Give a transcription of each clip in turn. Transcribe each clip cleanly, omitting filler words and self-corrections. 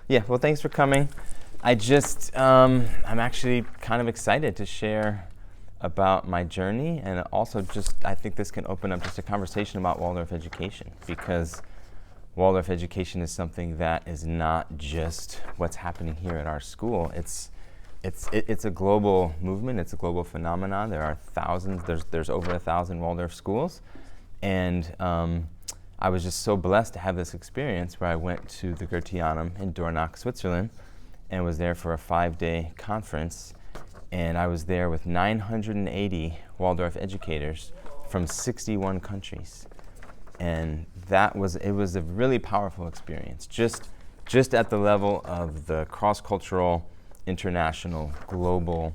Yeah, well, thanks for coming. I'm actually kind of excited to share about my journey, and also I think this can open up just a conversation about Waldorf education, because Waldorf education is something that is not just what's happening here at our school. It's a global movement. It's a global phenomenon. There are thousands. There's over 1,000 Waldorf schools, and I was just so blessed to have this experience where I went to the Goetheanum in Dornach, Switzerland, and was there for a 5-day conference. And I was there with 980 Waldorf educators from 61 countries. And it was a really powerful experience, just at the level of the cross-cultural, international, global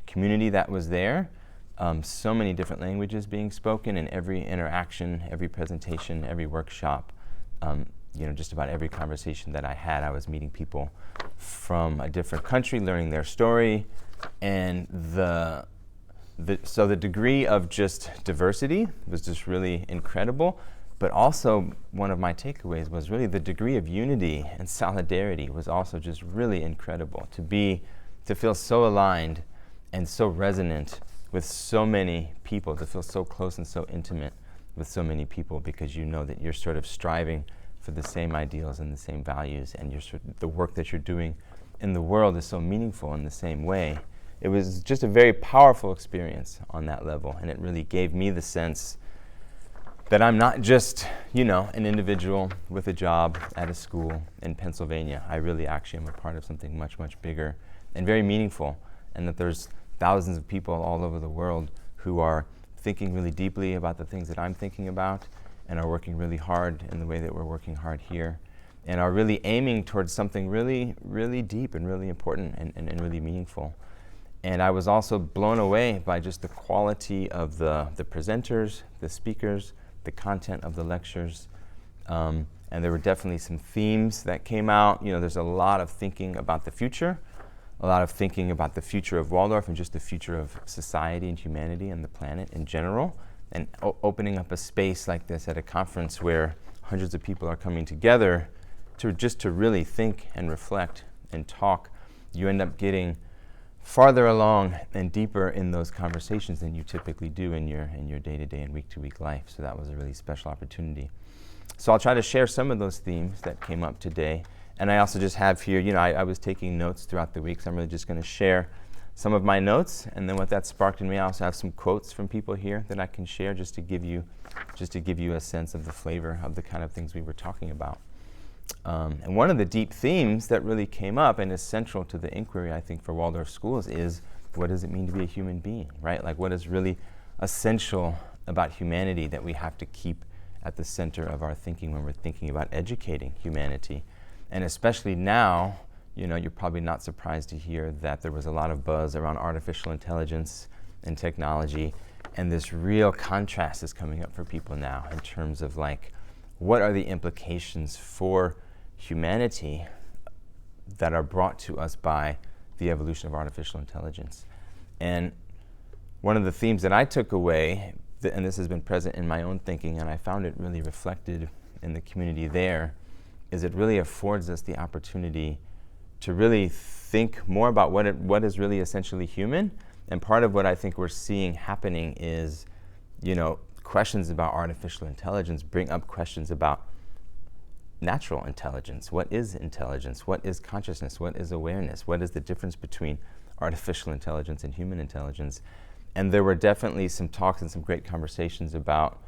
community that was there. So many different languages being spoken in every interaction, every presentation, every workshop. Just about every conversation that I had, I was meeting people from a different country, learning their story, and so the degree of just diversity was just really incredible. But also, one of my takeaways was really the degree of unity and solidarity was also just really incredible. To feel so aligned and so resonant with so many people, to feel so close and so intimate with so many people, because you know that you're sort of striving for the same ideals and the same values, and the work that you're doing in the world is so meaningful in the same way. It was just a very powerful experience on that level, and it really gave me the sense that I'm not just, an individual with a job at a school in Pennsylvania. I really actually am a part of something much, much bigger and very meaningful, and that there's thousands of people all over the world who are thinking really deeply about the things that I'm thinking about, and are working really hard in the way that we're working hard here, and are really aiming towards something really, really deep and really important and really meaningful. And I was also blown away by just the quality of the presenters, the speakers, the content of the lectures. And there were definitely some themes that came out. There's a lot of thinking about the future, a lot of thinking about the future of Waldorf and just the future of society and humanity and the planet in general. And opening up a space like this at a conference where hundreds of people are coming together to really think and reflect and talk, you end up getting farther along and deeper in those conversations than you typically do in your day-to-day and week-to-week life. So that was a really special opportunity. So I'll try to share some of those themes that came up today. And I also just have here, I was taking notes throughout the week, so I'm really just going to share some of my notes, and then what that sparked in me, I also have some quotes from people here that I can share just to give you a sense of the flavor of the kind of things we were talking about. And one of the deep themes that really came up and is central to the inquiry, I think, for Waldorf schools is, what does it mean to be a human being, right? Like, what is really essential about humanity that we have to keep at the center of our thinking when we're thinking about educating humanity? And especially now, you're probably not surprised to hear that there was a lot of buzz around artificial intelligence and technology, and this real contrast is coming up for people now in terms of what are the implications for humanity that are brought to us by the evolution of artificial intelligence. And one of the themes that I took away, and this has been present in my own thinking, and I found it really reflected in the community there, is it really affords us the opportunity to really think more about what is really essentially human. And part of what I think we're seeing happening is, questions about artificial intelligence bring up questions about natural intelligence. What is intelligence? What is consciousness? What is awareness? What is the difference between artificial intelligence and human intelligence? And there were definitely some talks and some great conversations about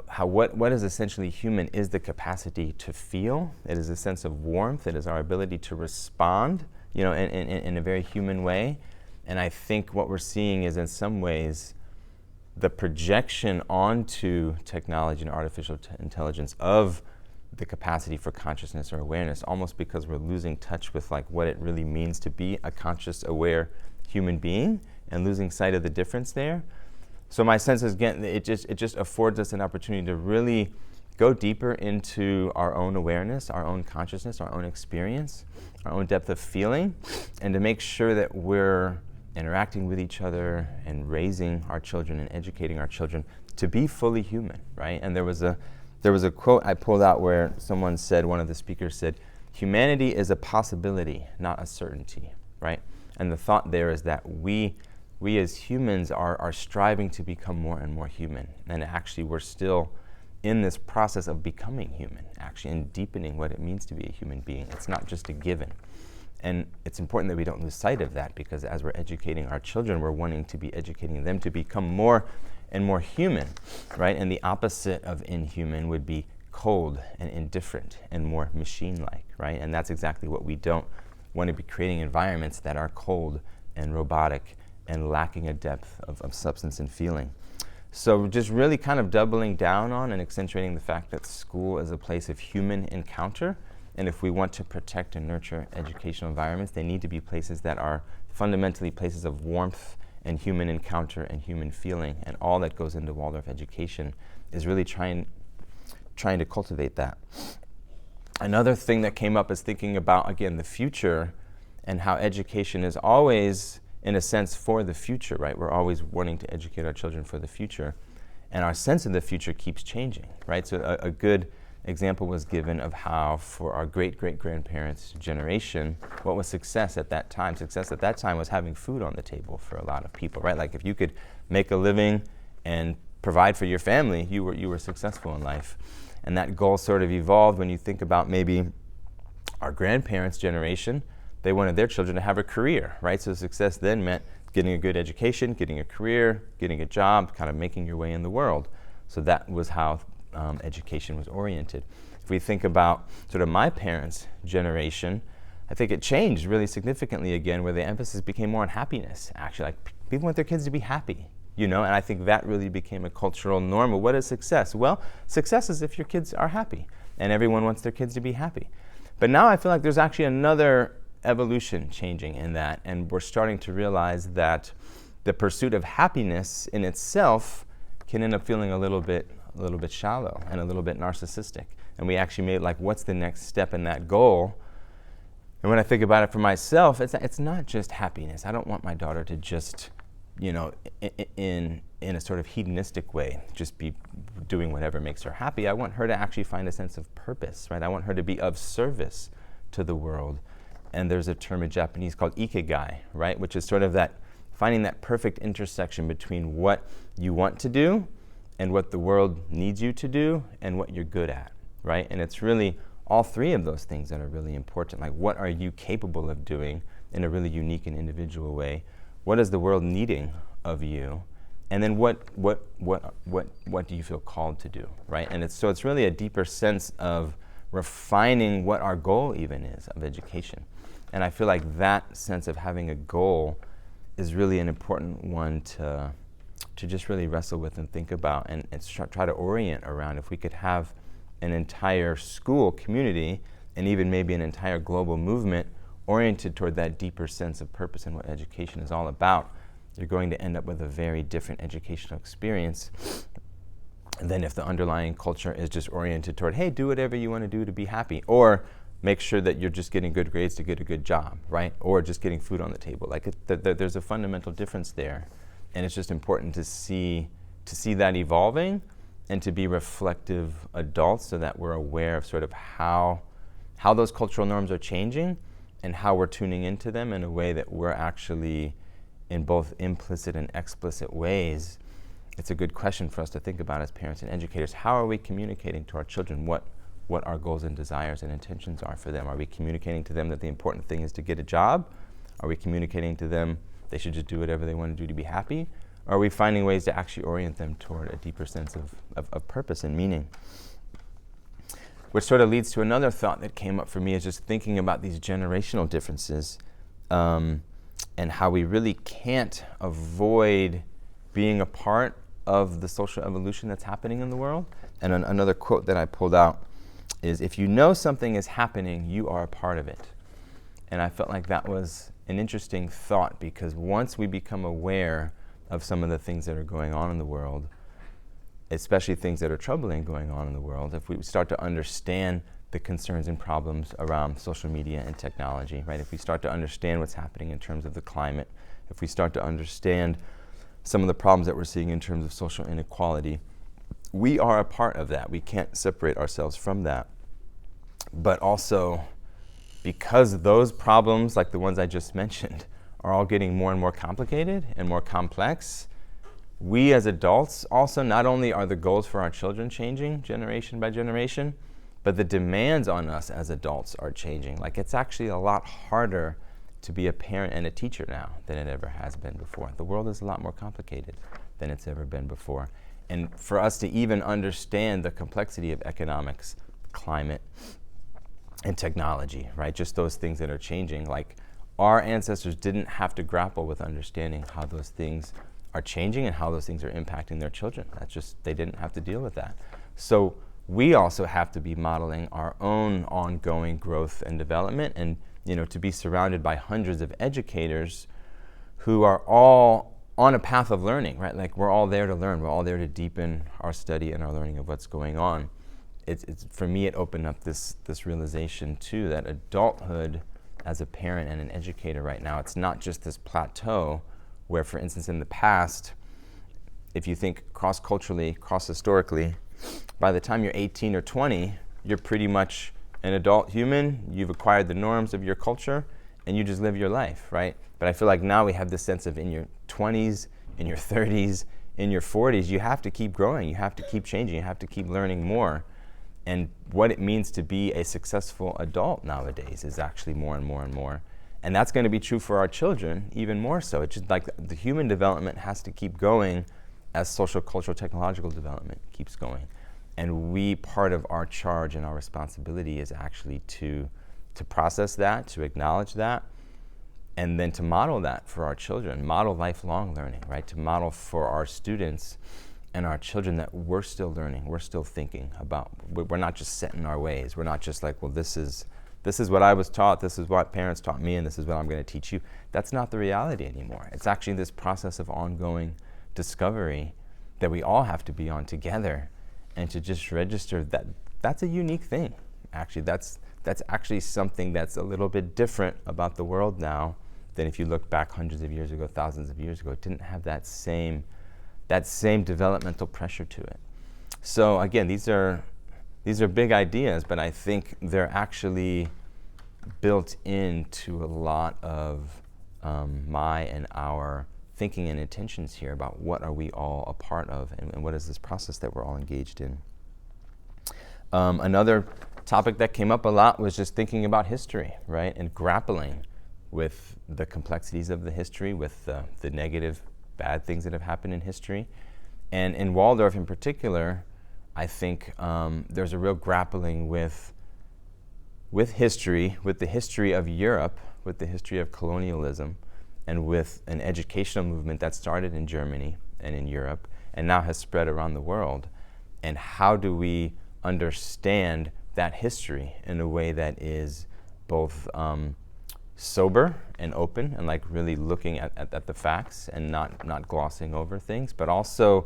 how what is essentially human is the capacity to feel. It is a sense of warmth. It is our ability to respond, in a very human way. And I think what we're seeing is, in some ways, the projection onto technology and artificial intelligence of the capacity for consciousness or awareness, almost because we're losing touch with what it really means to be a conscious, aware human being, and losing sight of the difference there. So my sense is, again, it just affords us an opportunity to really go deeper into our own awareness, our own consciousness, our own experience, our own depth of feeling, and to make sure that we're interacting with each other and raising our children and educating our children to be fully human, right? And there was a quote I pulled out where someone said, one of the speakers said, humanity is a possibility, not a certainty, right? And the thought there is that we as humans are striving to become more and more human. And actually, we're still in this process of becoming human, actually, and deepening what it means to be a human being. It's not just a given. And it's important that we don't lose sight of that, because as we're educating our children, we're wanting to be educating them to become more and more human, right? And the opposite of inhuman would be cold and indifferent and more machine-like, right? And that's exactly what we don't want to be, creating environments that are cold and robotic and lacking a depth of substance and feeling. So just really kind of doubling down on and accentuating the fact that school is a place of human encounter. And if we want to protect and nurture educational environments, they need to be places that are fundamentally places of warmth and human encounter and human feeling. And all that goes into Waldorf education is really trying to cultivate that. Another thing that came up is thinking about, again, the future and how education is always, in a sense, for the future, right? We're always wanting to educate our children for the future. And our sense of the future keeps changing, right? So a good example was given of how, for our great-great-grandparents' generation, what was success at that time? Success at that time was having food on the table for a lot of people, right? Like if you could make a living and provide for your family, you were successful in life. And that goal sort of evolved when you think about maybe our grandparents' generation. They wanted their children to have a career, right? So success then meant getting a good education, getting a career, getting a job, kind of making your way in the world. So that was how education was oriented. If we think about sort of my parents' generation, I think it changed really significantly again, where the emphasis became more on happiness. Actually, like people want their kids to be happy, you know, and I think that really became a cultural norm. What is success? Well, success is if your kids are happy, and everyone wants their kids to be happy. But now I feel like there's actually another evolution changing in that, and we're starting to realize that the pursuit of happiness in itself can end up feeling a little bit shallow and a little bit narcissistic. And we actually made like, what's the next step in that goal? And when I think about it for myself, it's not just happiness. I don't want my daughter to just, you know, in a sort of hedonistic way, just be doing whatever makes her happy. I want her to actually find a sense of purpose, right? I want her to be of service to the world. And there's a term in Japanese called ikigai, right? Which is sort of that, finding that perfect intersection between what you want to do and what the world needs you to do and what you're good at, right? And it's really all three of those things that are really important. Like, what are you capable of doing in a really unique and individual way? What is the world needing of you? And then what do you feel called to do, right? And it's really a deeper sense of refining what our goal even is of education. And I feel like that sense of having a goal is really an important one to just really wrestle with and think about and try to orient around. If we could have an entire school community and even maybe an entire global movement oriented toward that deeper sense of purpose and what education is all about, you're going to end up with a very different educational experience than if the underlying culture is just oriented toward, hey, do whatever you want to do to be happy, or make sure that you're just getting good grades to get a good job, right? Or just getting food on the table. Like there's a fundamental difference there. And it's just important to see that evolving and to be reflective adults so that we're aware of sort of how those cultural norms are changing and how we're tuning into them in a way that we're actually, in both implicit and explicit ways. It's a good question for us to think about as parents and educators. How are we communicating to our children what our goals and desires and intentions are for them? Are we communicating to them that the important thing is to get a job? Are we communicating to them they should just do whatever they want to do to be happy? Or are we finding ways to actually orient them toward a deeper sense of purpose and meaning? Which sort of leads to another thought that came up for me, is just thinking about these generational differences and how we really can't avoid being a part of the social evolution that's happening in the world. And another quote that I pulled out is, if you know something is happening, you are a part of it. And I felt like that was an interesting thought, because once we become aware of some of the things that are going on in the world, especially things that are troubling going on in the world, if we start to understand the concerns and problems around social media and technology, right? If we start to understand what's happening in terms of the climate, if we start to understand some of the problems that we're seeing in terms of social inequality, we are a part of that. We can't separate ourselves from that. But also, because those problems, like the ones I just mentioned, are all getting more and more complicated and more complex, we as adults also, not only are the goals for our children changing generation by generation, but the demands on us as adults are changing. Like, it's actually a lot harder to be a parent and a teacher now than it ever has been before. The world is a lot more complicated than it's ever been before. And for us to even understand the complexity of economics, climate, and technology, right? Just those things that are changing. Like, our ancestors didn't have to grapple with understanding how those things are changing and how those things are impacting their children. That's just, they didn't have to deal with that. So we also have to be modeling our own ongoing growth and development, and to be surrounded by hundreds of educators who are all on a path of learning, right? Like, we're all there to learn. We're all there to deepen our study and our learning of what's going on. It's for me, it opened up this realization too, that adulthood as a parent and an educator right now, it's not just this plateau where, for instance, in the past, if you think cross-culturally, cross-historically, by the time you're 18 or 20, you're pretty much an adult human. You've acquired the norms of your culture, and you just live your life, right? But I feel like now we have this sense of, in your 20s, in your 30s, in your 40s, you have to keep growing, you have to keep changing, you have to keep learning more. And what it means to be a successful adult nowadays is actually more and more and more. And that's going to be true for our children even more so. It's just like the human development has to keep going as social, cultural, technological development keeps going. And part of our charge and our responsibility is actually to process that, to acknowledge that, and then to model that for our children, model lifelong learning, right? To model for our students and our children that we're still learning, we're still thinking about, we're not just set in our ways. We're not just like, well, this is what I was taught, this is what parents taught me, and this is what I'm going to teach you. That's not the reality anymore. It's actually this process of ongoing discovery that we all have to be on together, and to just register that that's a unique thing. Actually, that's actually something that's a little bit different about the world now than if you look back hundreds of years ago, thousands of years ago. It didn't have that same developmental pressure to it. So again, these are big ideas, but I think they're actually built into a lot of my and our thinking and intentions here about what are we all a part of, and what is this process that we're all engaged in. Another topic that came up a lot was just thinking about history, right? And grappling with the complexities of the history, with the negative, bad things that have happened in history. And in Waldorf in particular, I think there's a real grappling with history, with the history of Europe, with the history of colonialism, and with an educational movement that started in Germany and in Europe and now has spread around the world. And how do we understand that history in a way that is both sober and open, and like really looking at the facts and not glossing over things, but also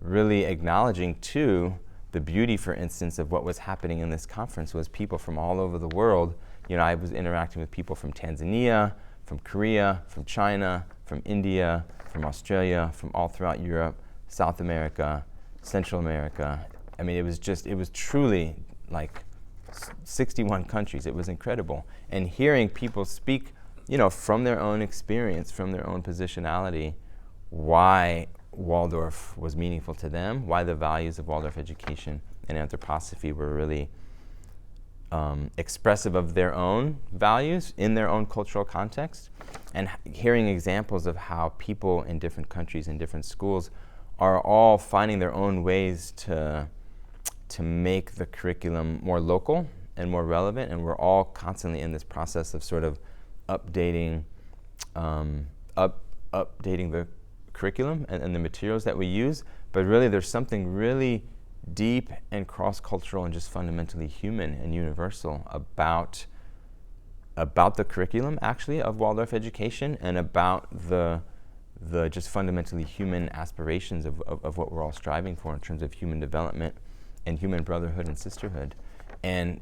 really acknowledging too the beauty, for instance, of what was happening in this conference was people from all over the world. I was interacting with people from Tanzania, from Korea, from China, from India, from Australia, from all throughout Europe, South America, Central America. I mean, it was truly like 61 countries. It was incredible. And hearing people speak, from their own experience, from their own positionality, why Waldorf was meaningful to them, why the values of Waldorf education and anthroposophy were really expressive of their own values in their own cultural context, and hearing examples of how people in different countries and different schools are all finding their own ways to make the curriculum more local and more relevant, and we're all constantly in this process of sort of updating the curriculum and the materials that we use. But really, there's something really deep and cross-cultural and just fundamentally human and universal about the curriculum, actually, of Waldorf education, and about the just fundamentally human aspirations of what we're all striving for in terms of human development and human brotherhood and sisterhood. And,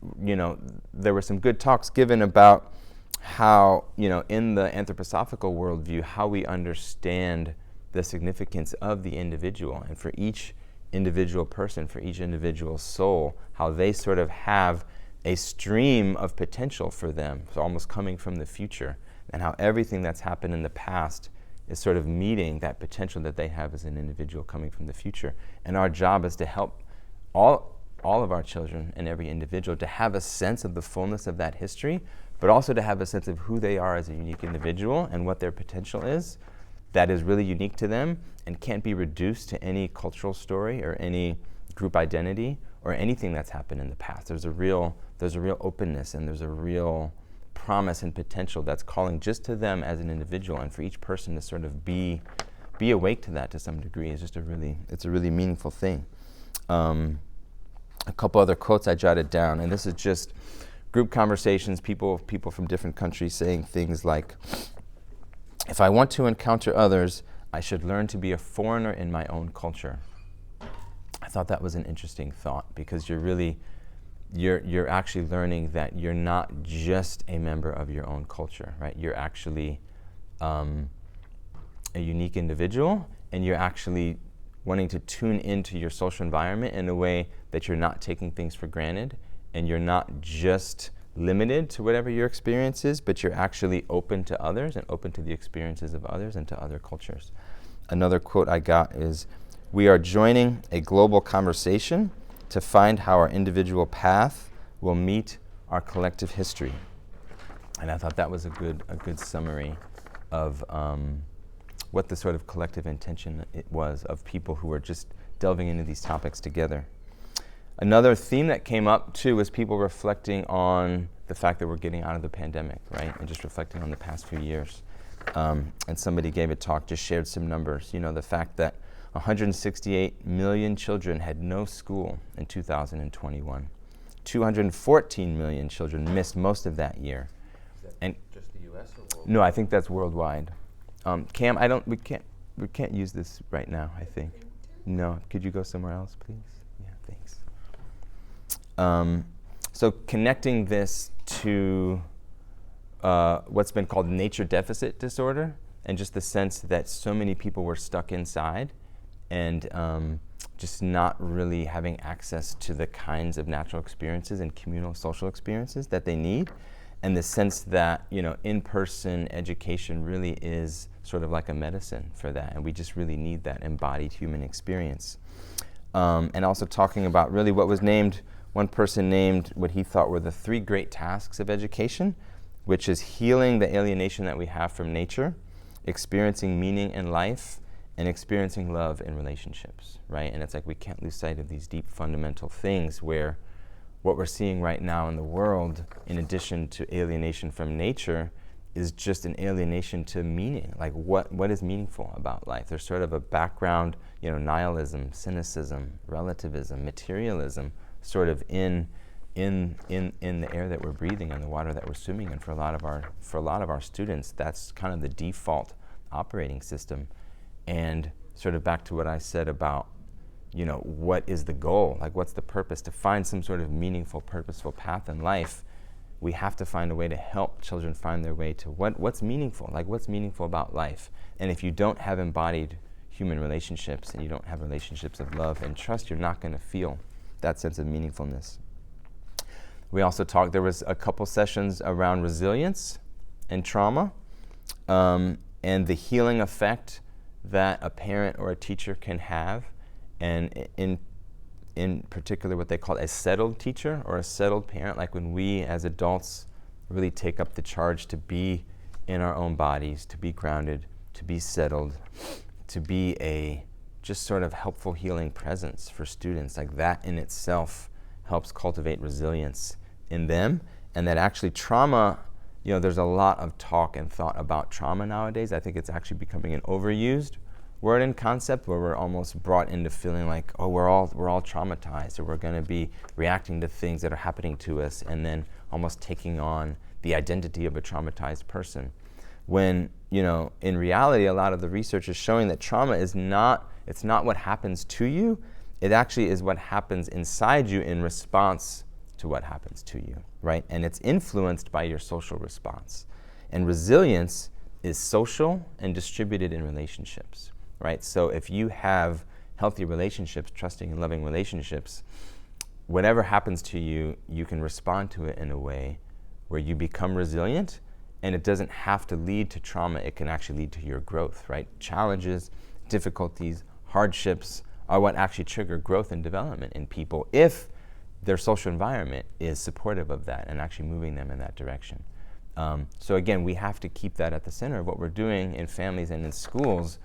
there were some good talks given about how, in the anthroposophical worldview, how we understand the significance of the individual, and for each individual person, for each individual soul, how they sort of have a stream of potential for them, so almost coming from the future, and how everything that's happened in the past is sort of meeting that potential that they have as an individual coming from the future. And our job is to help all of our children and every individual to have a sense of the fullness of that history, but also to have a sense of who they are as a unique individual and what their potential is that is really unique to them and can't be reduced to any cultural story or any group identity or anything that's happened in the past. There's a real openness, and there's a real promise and potential that's calling just to them as an individual, and for each person to sort of be awake to that to some degree is just it's a really meaningful thing. A couple other quotes I jotted down, and this is just group conversations, people from different countries saying things like, "If I want to encounter others, I should learn to be a foreigner in my own culture." I thought that was an interesting thought, because you're actually learning that you're not just a member of your own culture, right? You're actually a unique individual, and you're actually wanting to tune into your social environment in a way that you're not taking things for granted, and you're not just limited to whatever your experience is, but you're actually open to others and open to the experiences of others and to other cultures. Another quote I got is, "We are joining a global conversation to find how our individual path will meet our collective history." And I thought that was a good summary of what the sort of collective intention it was of people who were just delving into these topics together. Another theme that came up too was people reflecting on the fact that we're getting out of the pandemic, right? And just reflecting on the past few years. And somebody gave a talk, just shared some numbers. The fact that 168 million children had no school in 2021. 214 million children missed most of that year. Is that and just the U.S. or worldwide? No, I think that's worldwide. Cam, we can't use this right now, I think. No, could you go somewhere else, please? Yeah, thanks. So connecting this to what's been called nature deficit disorder, and just the sense that so many people were stuck inside and just not really having access to the kinds of natural experiences and communal social experiences that they need, and the sense that in-person education really is sort of like a medicine for that, and we just really need that embodied human experience. And also talking about really what was named, one person named what he thought were the 3 great tasks of education, which is healing the alienation that we have from nature, experiencing meaning in life, and experiencing love in relationships, right? And it's like we can't lose sight of these deep fundamental things where what we're seeing right now in the world, in addition to alienation from nature, is just an alienation to meaning. Like what is meaningful about life? There's sort of a background, nihilism, cynicism, relativism, materialism, sort of in the air that we're breathing and the water that we're swimming in. For a lot of our students, that's kind of the default operating system. And sort of back to what I said about, what is the goal? Like, what's the purpose? To find some sort of meaningful, purposeful path in life, we have to find a way to help children find their way to what's meaningful, like what's meaningful about life. And if you don't have embodied human relationships and you don't have relationships of love and trust, you're not going to feel that sense of meaningfulness. We also talked, there was a couple sessions around resilience and trauma, and the healing effect that a parent or a teacher can have, and in particular what they call a settled teacher or a settled parent, like when we as adults really take up the charge to be in our own bodies, to be grounded, to be settled, to be a just sort of helpful healing presence for students. Like that in itself helps cultivate resilience in them, and that actually trauma, there's a lot of talk and thought about trauma nowadays. I think it's actually becoming an overused word and concept where we're almost brought into feeling like, oh, we're all traumatized, or we're going to be reacting to things that are happening to us, and then almost taking on the identity of a traumatized person. When, in reality, a lot of the research is showing that trauma is not what happens to you, it actually is what happens inside you in response to what happens to you, right? And it's influenced by your social response. And resilience is social and distributed in relationships, right? So if you have healthy relationships, trusting and loving relationships, whatever happens to you, you can respond to it in a way where you become resilient, and it doesn't have to lead to trauma. It can actually lead to your growth, right? Challenges, difficulties, hardships are what actually trigger growth and development in people if their social environment is supportive of that and actually moving them in that direction. So again, we have to keep that at the center of what we're doing in families and in schools.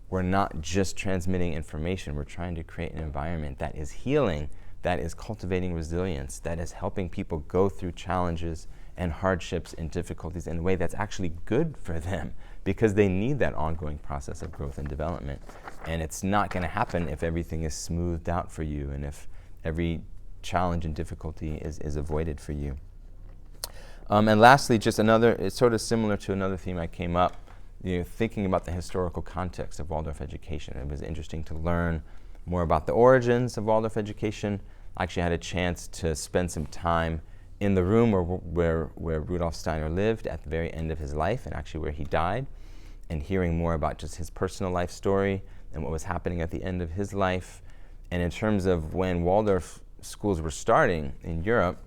We're not just transmitting information. We're trying to create an environment that is healing, that is cultivating resilience, that is helping people go through challenges and hardships and difficulties in a way that's actually good for them, because they need that ongoing process of growth and development. And it's not going to happen if everything is smoothed out for you and if every challenge and difficulty is avoided for you. And lastly, just another, it's sort of similar to another theme I came up, thinking about the historical context of Waldorf education. It was interesting to learn more about the origins of Waldorf education. I actually had a chance to spend some time in the room where Rudolf Steiner lived at the very end of his life, and actually where he died, and hearing more about just his personal life story and what was happening at the end of his life. And in terms of when Waldorf schools were starting in Europe,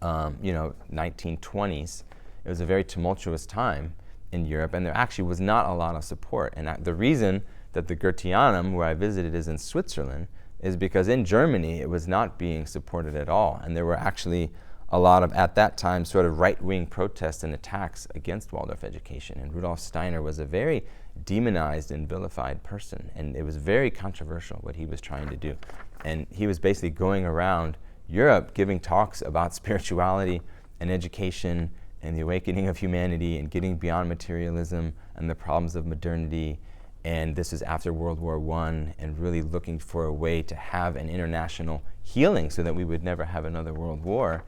1920s, it was a very tumultuous time in Europe, and there actually was not a lot of support. And the reason that the Goetheanum, where I visited, is in Switzerland, is because in Germany it was not being supported at all. And there were actually a lot of, at that time, sort of right-wing protests and attacks against Waldorf education. And Rudolf Steiner was a very demonized and vilified person, and it was very controversial what he was trying to do. And he was basically going around Europe giving talks about spirituality and education and the awakening of humanity and getting beyond materialism and the problems of modernity. And this is after World War I, and really looking for a way to have an international healing so that we would never have another world war.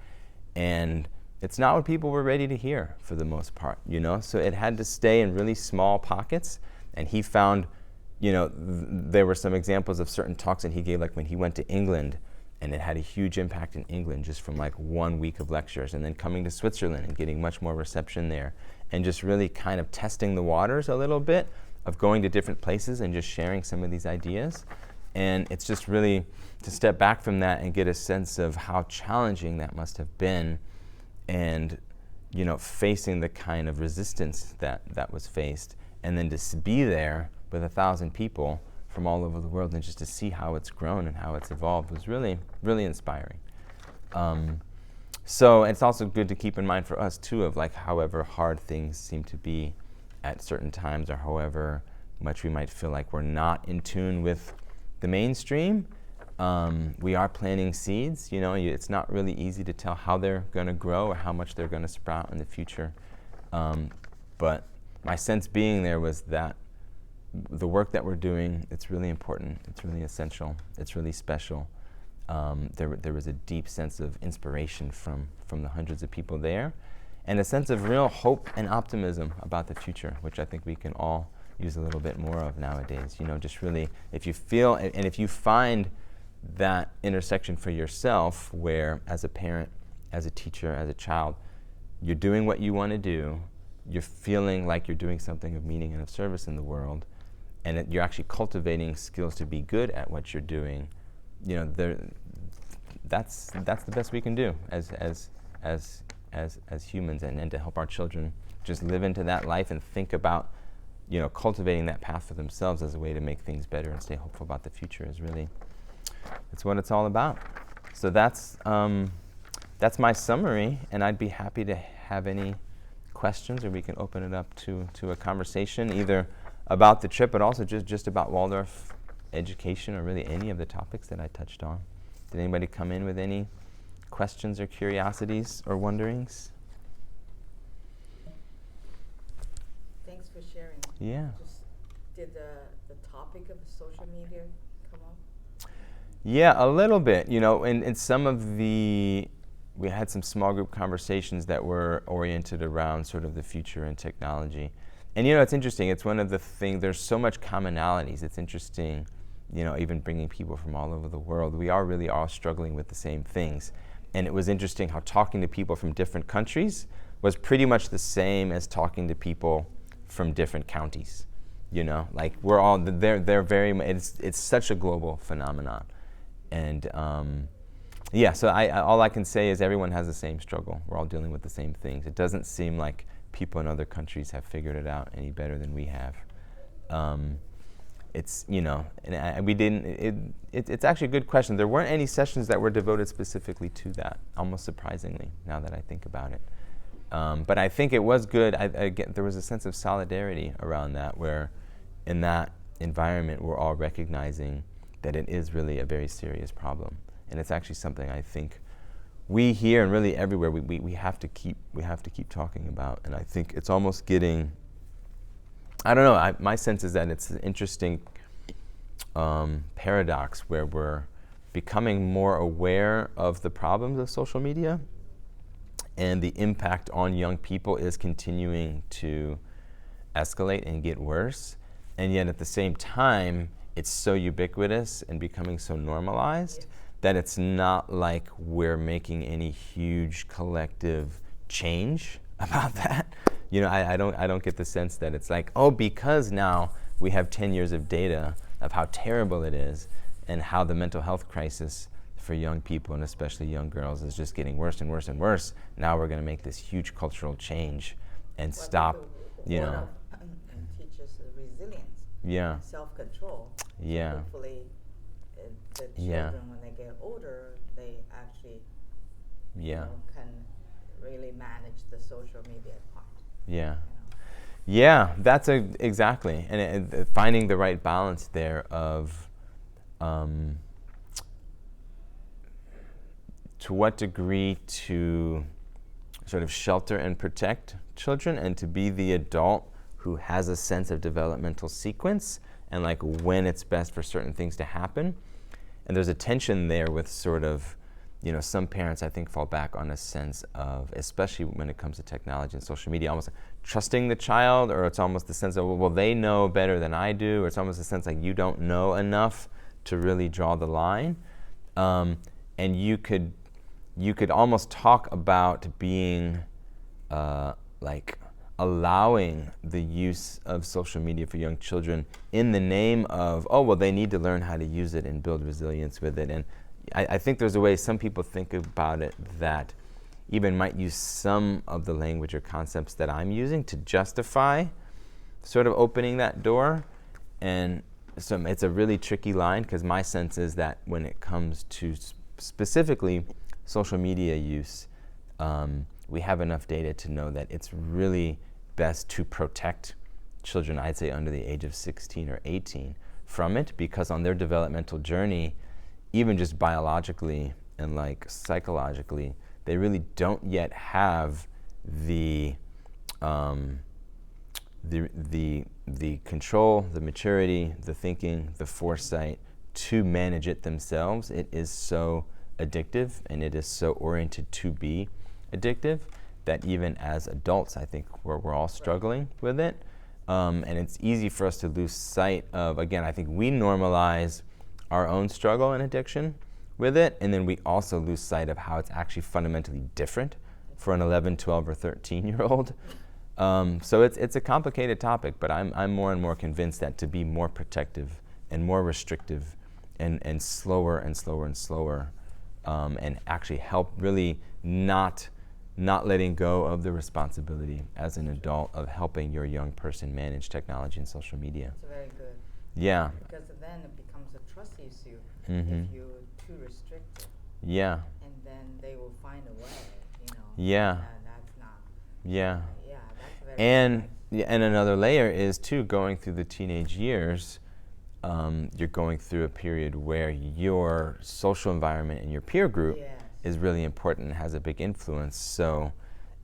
And it's not what people were ready to hear for the most part, So it had to stay in really small pockets. And he found, there were some examples of certain talks that he gave, like when he went to England, and it had a huge impact in England just from like 1 week of lectures, and then coming to Switzerland and getting much more reception there, and just really kind of testing the waters a little bit of going to different places and just sharing some of these ideas. And it's just really to step back from that and get a sense of how challenging that must have been, and facing the kind of resistance that was faced, and then to be there with 1,000 people from all over the world, and just to see how it's grown and how it's evolved was really, really inspiring. So it's also good to keep in mind for us too, of like however hard things seem to be at certain times, or however much we might feel like we're not in tune with the mainstream, we are planting seeds. It's not really easy to tell how they're going to grow or how much they're going to sprout in the future. But my sense being there was that the work that we're doing, it's really important, it's really essential, it's really special. There was a deep sense of inspiration from the hundreds of people there, and a sense of real hope and optimism about the future, which I think we can all use a little bit more of nowadays. Just really, if you feel, and if you find that intersection for yourself, where as a parent, as a teacher, as a child, you're doing what you want to do, you're feeling like you're doing something of meaning and of service in the world, and you're actually cultivating skills to be good at what you're doing, that's the best we can do as humans, and to help our children just live into that life and think about, cultivating that path for themselves as a way to make things better and stay hopeful about the future that's what it's all about. So that's my summary, and I'd be happy to have any questions, or we can open it up to a conversation, either about the trip, but also just about Waldorf education, or really any of the topics that I touched on. Did anybody come in with any questions or curiosities or wonderings? Thanks for sharing. Yeah. Did the topic of social media come up? Yeah, a little bit. In some of we had some small group conversations that were oriented around sort of the future and technology. And it's interesting, it's one of the things, there's so much commonalities. It's interesting, even bringing people from all over the world. We are really all struggling with the same things. And it was interesting how talking to people from different countries was pretty much the same as talking to people from different counties. Like we're all, they're very, it's such a global phenomenon. And Yeah, so all I can say is everyone has the same struggle. We're all dealing with the same things. It doesn't seem like people in other countries have figured it out any better than we have. It's, and we didn't, it's actually a good question. There weren't any sessions that were devoted specifically to that, almost surprisingly, now that I think about it. But I think it was good. There was a sense of solidarity around that, where in that environment we're all recognizing that it is really a very serious problem. And it's actually something I think we here and really everywhere we have to keep talking about. And I think it's almost getting, I don't know, my sense is that it's an interesting paradox where we're becoming more aware of the problems of social media, and the impact on young people is continuing to escalate and get worse. And yet at the same time, it's so ubiquitous and becoming so normalized that it's not like we're making any huge collective change about that. I don't get the sense that it's like, oh, because now we have 10 years of data of how terrible it is and how the mental health crisis for young people, and especially young girls, is just getting worse and worse and worse. Now we're going to make this huge cultural change and stop, And teach us resilience, self-control. Yeah. So hopefully, the children, when they get older, they actually can really manage the social media part. Yeah. Yeah, that's exactly. And finding the right balance there of to what degree to sort of shelter and protect children, and to be the adult who has a sense of developmental sequence and like when it's best for certain things to happen. And there's a tension there with sort of, some parents I think fall back on a sense of, especially when it comes to technology and social media, almost like trusting the child, or it's almost the sense of, well, they know better than I do, or it's almost a sense like you don't know enough to really draw the line. And you could almost talk about being like allowing the use of social media for young children in the name of, oh, well, they need to learn how to use it and build resilience with it. And I think there's a way some people think about it that even might use some of the language or concepts that I'm using to justify sort of opening that door. And so it's a really tricky line, because my sense is that when it comes to specifically social media use, we have enough data to know that it's really best to protect children, I'd say under the age of 16 or 18, from it, because on their developmental journey, even just biologically and like psychologically, they really don't yet have the control, the maturity, the thinking, the foresight to manage it themselves. It is so addictive, and it is so oriented to be addictive, that even as adults, I think we're all struggling with it. And it's easy for us to lose sight of, again, I think we normalize our own struggle and addiction with it, and then we also lose sight of how it's actually fundamentally different for an 11, 12, or 13-year-old. So it's a complicated topic, but I'm more and more convinced that to be more protective and more restrictive and slower and slower and slower, and actually help really not letting go of the responsibility as an adult of helping your young person manage technology and social media. That's very good. Yeah. Because then it becomes a trust issue Mm-hmm. if you're too restricted. Yeah. And then they will find a way, Yeah. That's not. Yeah. Yeah, that's very And good. and another layer is too, going through the teenage years, you're going through a period where your social environment and your peer group Yes. is really important and has a big influence. So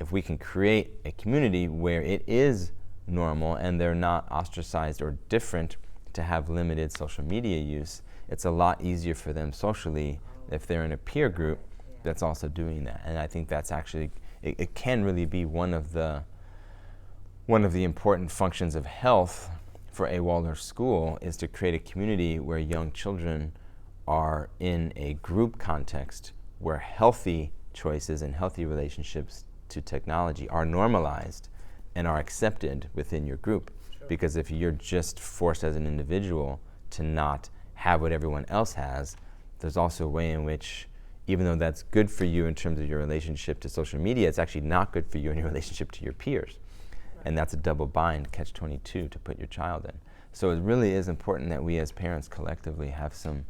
if we can create a community where it is normal and they're not ostracized or different to have limited social media use, it's a lot easier for them socially if they're in a peer group that's also doing that. And I think that's actually, it can really be one of the important functions of health for a Waldorf school, is to create a community where young children are in a group context where healthy choices and healthy relationships to technology are normalized and are accepted within your group. Sure. Because if you're just forced as an individual to not have what everyone else has, there's also a way in which even though that's good for you in terms of your relationship to social media, it's actually not good for you in your relationship to your peers. Right. And that's a double bind, catch-22, to put your child in. So it really is important that we as parents collectively have some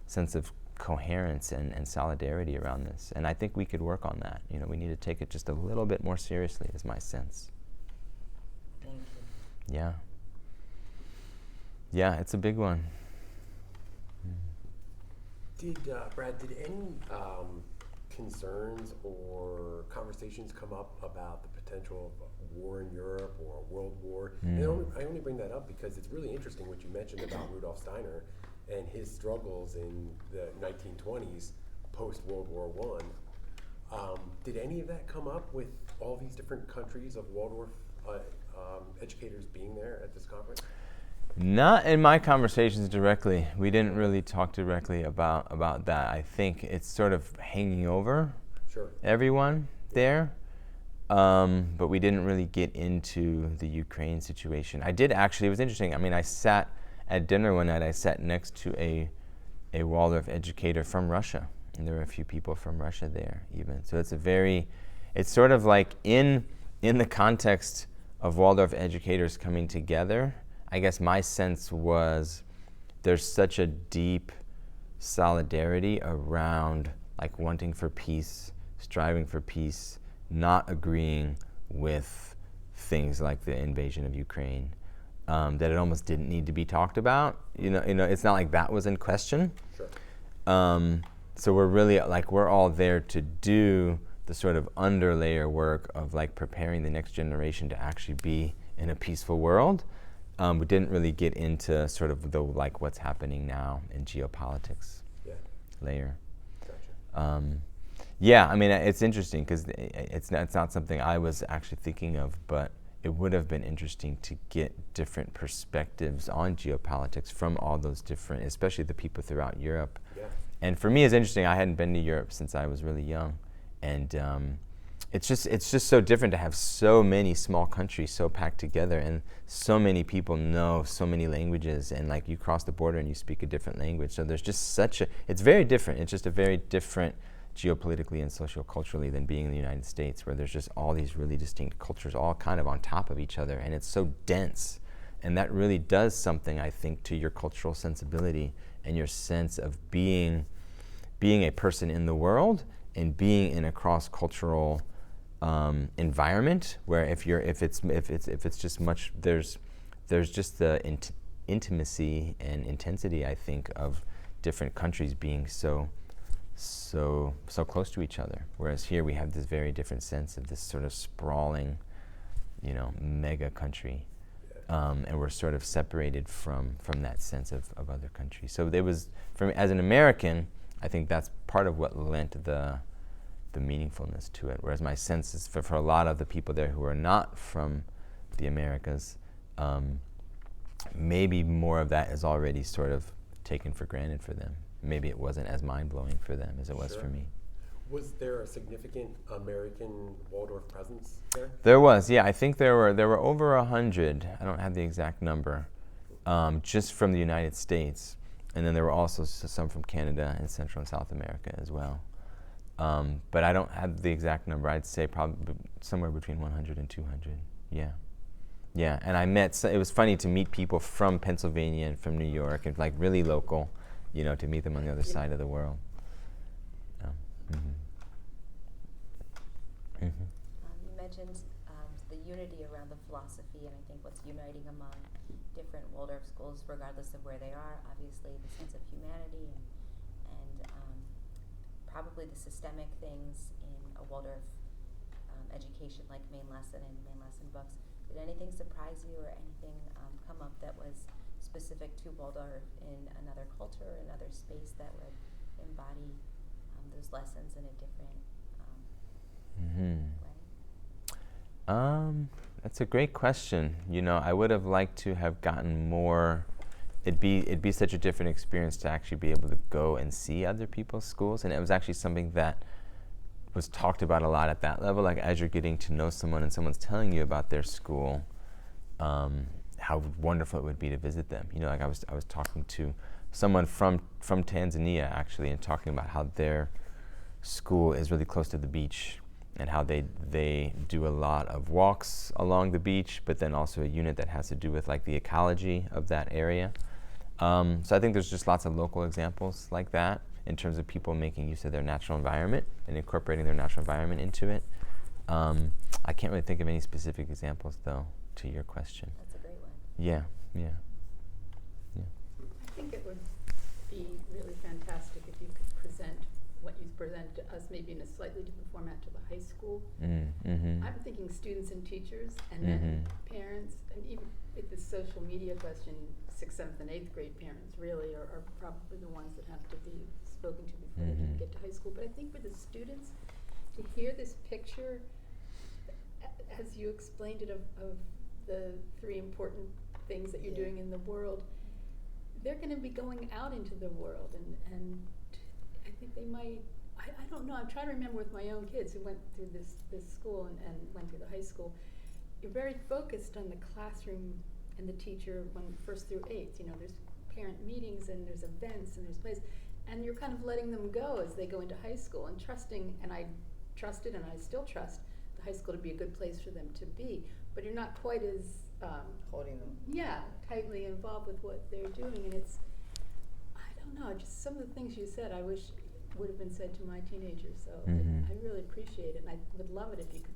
sense of coherence and solidarity around this. And I think we could work on that. You know, we need to take it just a little bit more seriously, is my sense. Thank you. Yeah. Yeah, it's a big one. Brad, did any concerns or conversations come up about the potential of a war in Europe or a world war? And I only bring that up because it's really interesting what you mentioned about Rudolf Steiner and his struggles in the 1920s, post-World War I. Did any of that come up with all these different countries of Waldorf educators being there at this conference? Not in my conversations directly. We didn't really talk directly about that. I think it's sort of hanging over everyone there. But we didn't really get into the Ukraine situation. I did actually, it was interesting. I mean, I sat at dinner one night, I sat next to a Waldorf educator from Russia. And there were a few people from Russia there even. So it's sort of like in the context of Waldorf educators coming together, I guess my sense was there's such a deep solidarity around like wanting for peace, striving for peace, not agreeing with things like the invasion of Ukraine, that it almost didn't need to be talked about. You know, it's not like that was in question. Sure. So we're really like we're all there to do the sort of underlayer work of like preparing the next generation to actually be in a peaceful world. We didn't really get into sort of the like what's happening now in geopolitics layer. Gotcha. Yeah, I mean it's interesting because it's not something I was actually thinking of, but it would have been interesting to get different perspectives on geopolitics from all those different, especially the people throughout Europe. Yeah. And for me, it's interesting. I hadn't been to Europe since I was really young, and it's just so different to have so many small countries so packed together, and so many people know so many languages, and like you cross the border and you speak a different language. So there's just it's very different. It's just a very different geopolitically and socioculturally than being in the United States, where there's just all these really distinct cultures all kind of on top of each other, and it's so dense. And that really does something, I think, to your cultural sensibility and your sense of being a person in the world and being in a cross-cultural environment where if it's just much there's just the intimacy and intensity, I think, of different countries being so close to each other, whereas here we have this very different sense of this sort of sprawling, mega country, and we're sort of separated from that sense of other countries. So there was, for me as an American, I think that's part of what lent the meaningfulness to it, whereas my sense is for a lot of the people there who are not from the Americas, maybe more of that is already sort of taken for granted for them. Maybe it wasn't as mind-blowing for them as it was for me. Was there a significant American Waldorf presence there? There was, yeah. I think there were over 100. I don't have the exact number, just from the United States, and then there were also some from Canada and Central and South America as well. But I don't have the exact number. I'd say probably somewhere between 100 and 200. Yeah. Yeah, and it was funny to meet people from Pennsylvania and from New York, and like really local, to meet them on the other side of the world. You mentioned the unity around the philosophy, and I think what's uniting among different Waldorf schools, regardless of where they are, obviously the sense of humanity and probably the systemic things in a Waldorf education, like main lesson and main lesson books. Did anything surprise you or anything come up that was specific to Waldorf in another culture or another space that would embody those lessons in a different way? That's a great question. I would have liked to have gotten more. It'd be such a different experience to actually be able to go and see other people's schools, and it was actually something that was talked about a lot at that level. Like as you're getting to know someone and someone's telling you about their school, how wonderful it would be to visit them. Like I was talking to someone from Tanzania actually, and talking about how their school is really close to the beach and how they do a lot of walks along the beach, but then also a unit that has to do with like the ecology of that area. So I think there's just lots of local examples like that in terms of people making use of their natural environment and incorporating their natural environment into it. I can't really think of any specific examples though to your question. That's a great one. Yeah. I think it would be really fantastic if you could present what you present to us maybe in a slightly different format to the high school. Mm-hmm. I'm thinking students and teachers, and then parents, and even with the social media question, 6th, 7th, and 8th grade parents really are probably the ones that have to be spoken to before they can get to high school. But I think for the students, to hear this picture, as you explained it, of the 3 important things that you're doing in the world, they're going to be going out into the world, and I think they might, I don't know, I'm trying to remember with my own kids who went through this school and went through the high school. You're very focused on the classroom and the teacher when 1st through 8th. You know, there's parent meetings and there's events and there's plays, and you're kind of letting them go as they go into high school and trusting, and I trusted and I still trust the high school to be a good place for them to be, but you're not quite as holding them. Yeah, tightly involved with what they're doing, and it's, I don't know, just some of the things you said I wish would have been said to my teenagers, so I really appreciate it, and I would love it if you could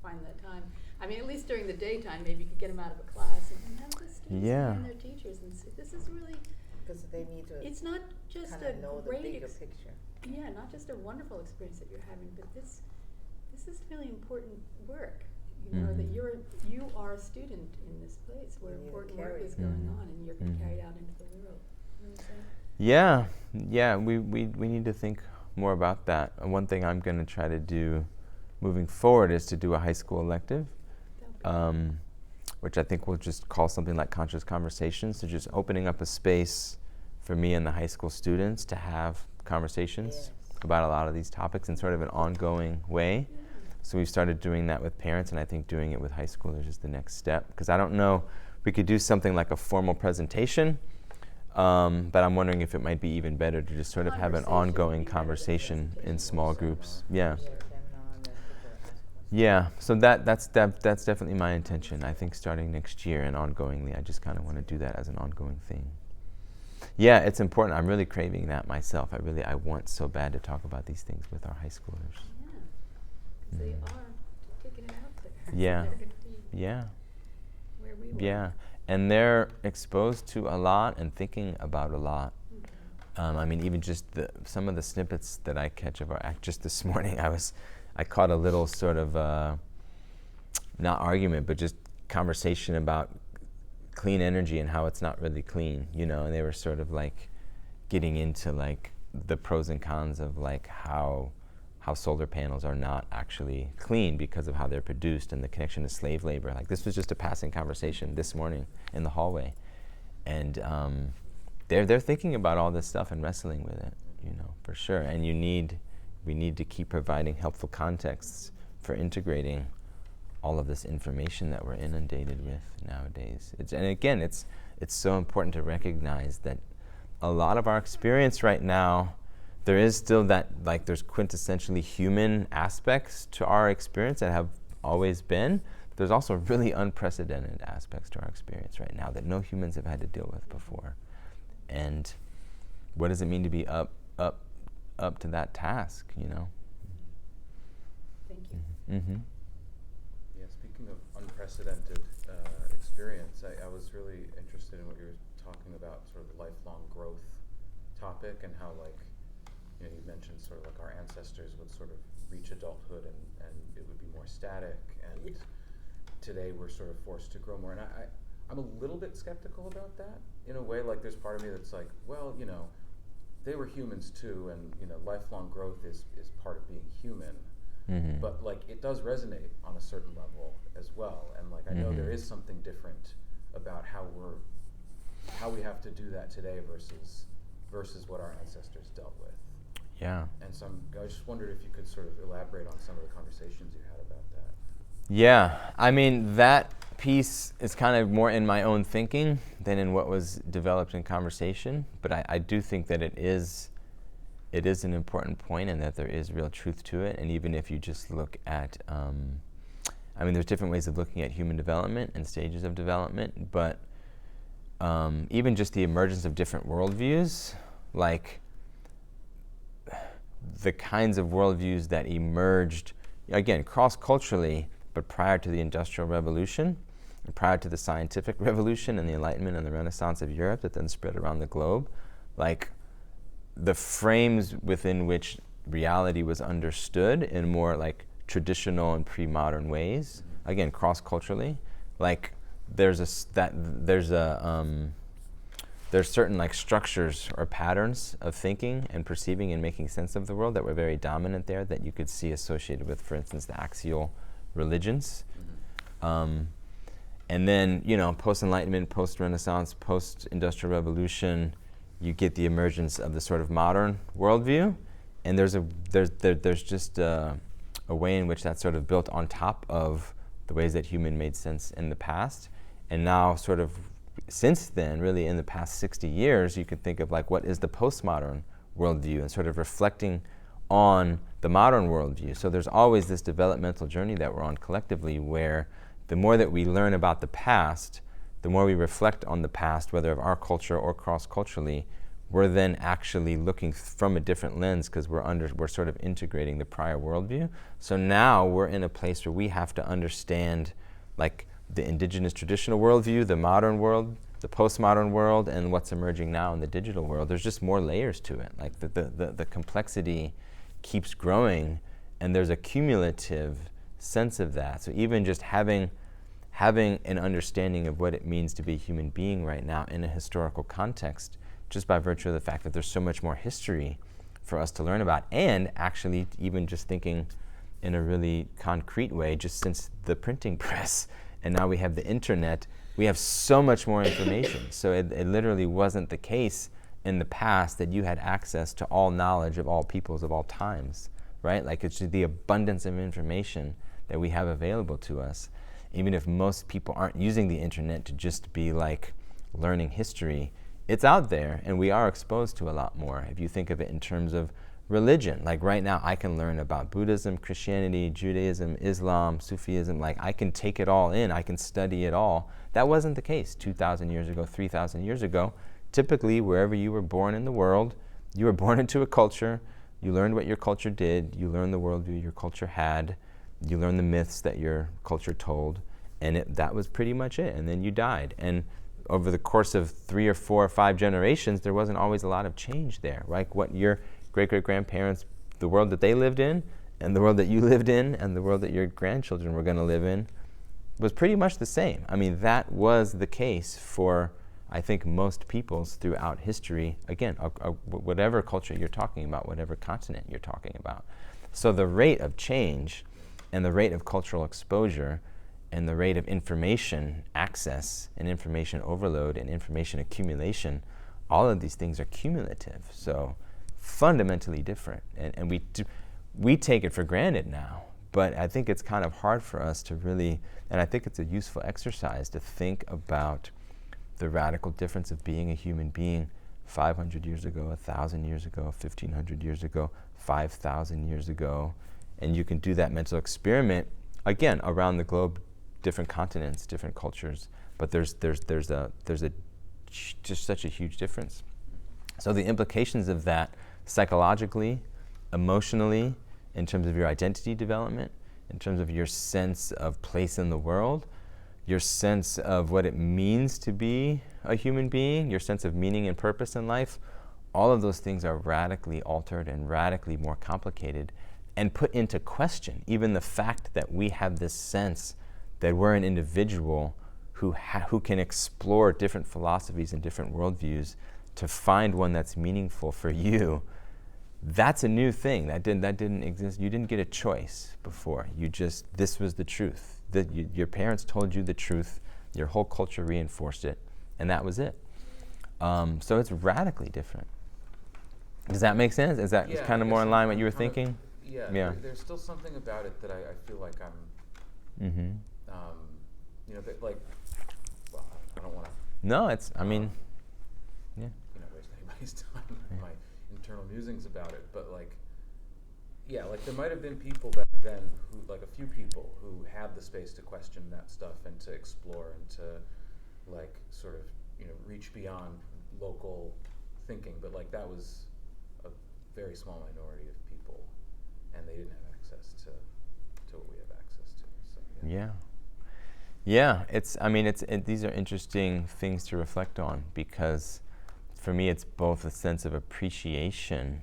find that time. I mean, at least during the daytime, maybe you could get them out of a class and have the students and their teachers and say, this is really, because they need to. it's not just kind of know the great bigger picture. Yeah, not just a wonderful experience that you're having, but this is really important work. You know, that you are a student in this place where important work is going on, and you're going to carry it out into the world. You know what I'm saying? Yeah, we need to think more about that. And one thing I'm going to try to do moving forward is to do a high school elective, which I think we'll just call something like Conscious Conversations, so just opening up a space for me and the high school students to have conversations about a lot of these topics in sort of an ongoing way. So we've started doing that with parents, and I think doing it with high schoolers is the next step. Because I don't know, we could do something like a formal presentation, but I'm wondering if it might be even better to just sort of have an ongoing conversation in small groups. Yeah, so that's definitely my intention. I think starting next year and ongoingly, I just kind of want to do that as an ongoing thing. Yeah, it's important. I'm really craving that myself. I want so bad to talk about these things with our high schoolers. Because they are taking it out there. Yeah. So they're going to be where we were. Yeah, and they're exposed to a lot and thinking about a lot. I mean, even just some of the snippets that I catch of our act. Just this morning, I caught a little sort of not argument, but just conversation about clean energy and how it's not really clean, you know. And they were sort of like getting into like the pros and cons of like how solar panels are not actually clean because of how they're produced and the connection to slave labor. Like this was just a passing conversation this morning in the hallway, and they're thinking about all this stuff and wrestling with it, you know, for sure. And we need to keep providing helpful contexts for integrating all of this information that we're inundated with nowadays. It's so important to recognize that a lot of our experience right now, there is still that, like, there's quintessentially human aspects to our experience that have always been. But there's also really unprecedented aspects to our experience right now that no humans have had to deal with before. And what does it mean to be up to that task, you know? Thank you. Yeah, speaking of unprecedented experience, I was really interested in what you were talking about, sort of the lifelong growth topic, and how, like, you know, you mentioned sort of like our ancestors would sort of reach adulthood and it would be more static, and today we're sort of forced to grow more. And I'm a little bit skeptical about that in a way. Like, there's part of me that's like, well, you know, they were humans too, and, you know, lifelong growth is part of being human. But like, it does resonate on a certain level as well. And like, I know there is something different about how we have to do that today versus what our ancestors dealt with. Yeah. And so I just wondered if you could sort of elaborate on some of the conversations you had about that. Yeah, I mean, that piece is kind of more in my own thinking than in what was developed in conversation, but I do think that it is an important point and that there is real truth to it. And even if you just look at, there's different ways of looking at human development and stages of development, but even just the emergence of different worldviews, like the kinds of worldviews that emerged, again, cross-culturally, but prior to the Industrial Revolution, and prior to the Scientific Revolution and the Enlightenment and the Renaissance of Europe that then spread around the globe, like the frames within which reality was understood in more like traditional and pre-modern ways, again, cross-culturally, like there's certain like structures or patterns of thinking and perceiving and making sense of the world that were very dominant there that you could see associated with, for instance, the axial religions. And then, post-Enlightenment, post-Renaissance, post-Industrial Revolution, you get the emergence of the sort of modern worldview, and there's just a way in which that's sort of built on top of the ways that human made sense in the past. And now sort of since then, really in the past 60 years, you could think of like what is the postmodern worldview and sort of reflecting on the modern worldview. So there's always this developmental journey that we're on collectively where the more that we learn about the past, the more we reflect on the past, whether of our culture or cross-culturally, we're then actually looking from a different lens because we're sort of integrating the prior worldview. So now we're in a place where we have to understand like the indigenous traditional worldview, the modern world, the postmodern world, and what's emerging now in the digital world. There's just more layers to it. Like the complexity keeps growing, and there's a cumulative sense of that. So even just having an understanding of what it means to be a human being right now in a historical context, just by virtue of the fact that there's so much more history for us to learn about, and actually even just thinking in a really concrete way, just since the printing press, and now we have the internet, we have so much more information. So it literally wasn't the case in the past that you had access to all knowledge of all peoples of all times, right? Like it's just the abundance of information that we have available to us. Even if most people aren't using the internet to just be like learning history, it's out there and we are exposed to a lot more. If you think of it in terms of religion, like right now I can learn about Buddhism, Christianity, Judaism, Islam, Sufism, like I can take it all in, I can study it all. That wasn't the case 2,000 years ago, 3,000 years ago. Typically, wherever you were born in the world, you were born into a culture, you learned what your culture did, you learned the worldview your culture had, you learned the myths that your culture told, and that was pretty much it, and then you died. And over the course of 3 or 4 or 5 generations, there wasn't always a lot of change there, right? What your great-great-grandparents, the world that they lived in, and the world that you lived in, and the world that your grandchildren were going to live in, was pretty much the same. I mean, that was the case for, I think, most peoples throughout history. Again, whatever culture you're talking about, whatever continent you're talking about. So the rate of change and the rate of cultural exposure and the rate of information access and information overload and information accumulation, all of these things are cumulative. So fundamentally different. And we take it for granted now. But I think it's kind of hard for us to really, and I think it's a useful exercise to think about the radical difference of being a human being 500 years ago, 1,000 years ago, 1,500 years ago, 5,000 years ago. And you can do that mental experiment, again, around the globe, different continents, different cultures, but there's just such a huge difference. So the implications of that psychologically, emotionally, in terms of your identity development, in terms of your sense of place in the world, your sense of what it means to be a human being, your sense of meaning and purpose in life, all of those things are radically altered and radically more complicated and put into question. Even the fact that we have this sense that we're an individual who can explore different philosophies and different worldviews to find one that's meaningful for you, that's a new thing. That didn't exist. You didn't get a choice before. This was the truth. Your parents told you the truth, your whole culture reinforced it, and that was it. So it's radically different. Does that make sense? Is that kind of more in line with what you were thinking? Yeah. There's still something about it that I feel like I'm you know, that, like, well, I don't want to. No, it's, I mean, yeah. You know, waste anybody's time with my internal musings about it, but like, yeah, like there might have been people back then who, like a few people who had the space to question that stuff and to explore and to, like, sort of, you know, reach beyond local thinking, but like that was a very small minority of people, and they didn't have access to what we have access to. So, yeah. Yeah, I mean, these are interesting things to reflect on, because for me it's both a sense of appreciation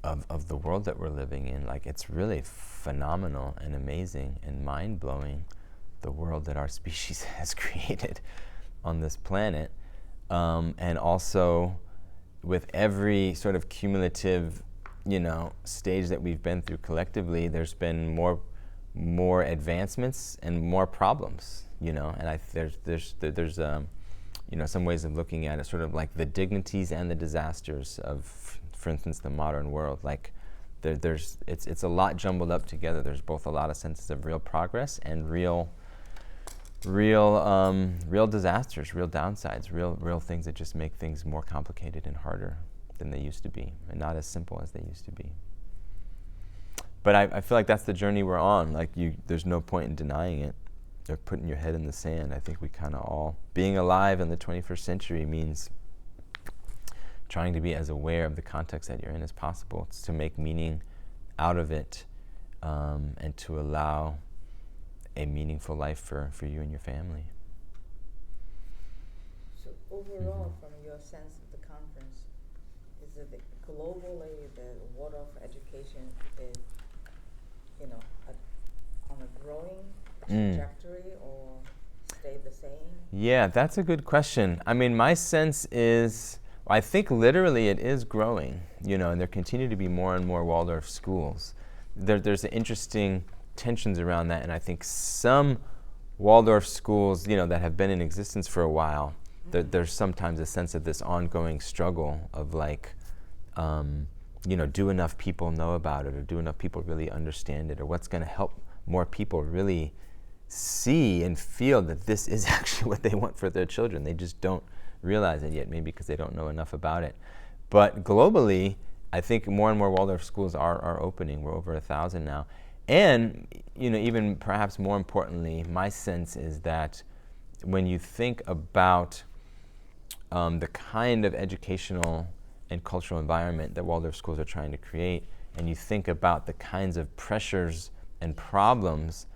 of the world that we're living in. Like, it's really phenomenal and amazing and mind-blowing, the world that our species has created on this planet. And also, with every sort of cumulative, you know, stage that we've been through collectively, there's been more advancements and more problems, you know. And there's you know, some ways of looking at it, sort of like the dignities and the disasters of, for instance, the modern world. Like, it's a lot jumbled up together. There's both a lot of senses of real progress and real disasters, real downsides, real things that just make things more complicated and harder than they used to be, and not as simple as they used to be. But I feel like that's the journey we're on. Like, there's no point in denying it or putting your head in the sand. I think we kind of all, being alive in the 21st century means trying to be as aware of the context that you're in as possible. It's to make meaning out of it, and to allow a meaningful life for you and your family. So overall, from your sense of the conference, is it globally the Waldorf education is, you know, on a growing trajectory or stay the same? Yeah, that's a good question. I mean, my sense is, I think literally it is growing, you know, and there continue to be more and more Waldorf schools. There's interesting tensions around that, and I think some Waldorf schools, you know, that have been in existence for a while, there's sometimes a sense of this ongoing struggle of, like, you know, do enough people know about it, or do enough people really understand it, or what's going to help more people really see and feel that this is actually what they want for their children. They just don't realize it yet, maybe because they don't know enough about it. But globally, I think more and more Waldorf schools are opening. We're over 1,000 now. And, you know, even perhaps more importantly, my sense is that when you think about the kind of educational and cultural environment that Waldorf schools are trying to create, and you think about the kinds of pressures and problems